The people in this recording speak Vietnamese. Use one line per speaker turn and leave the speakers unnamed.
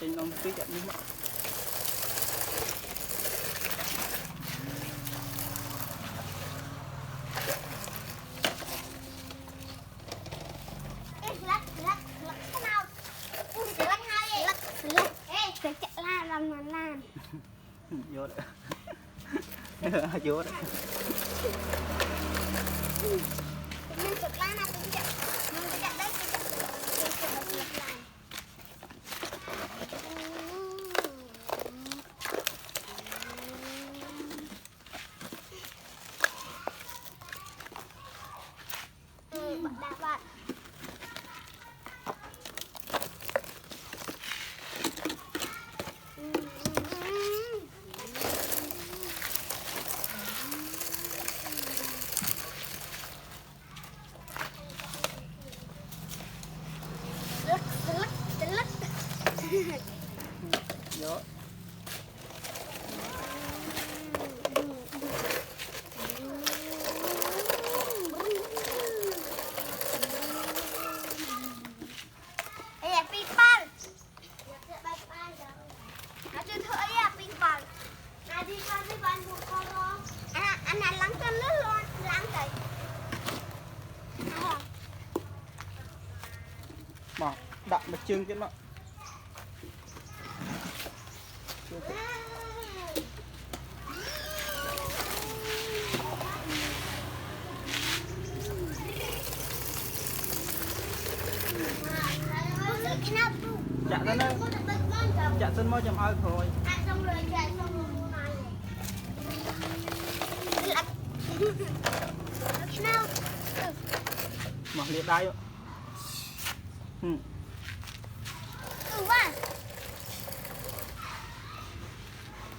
trên ông tí chậm nhưng mà vô đấy vô đấy
mình chụp lan là mình chụp đấy bạn đã bạn
vô mà đặt một chương cái nó chặt lên đây chặt lên môi chầm ơi rồi mà liệt đây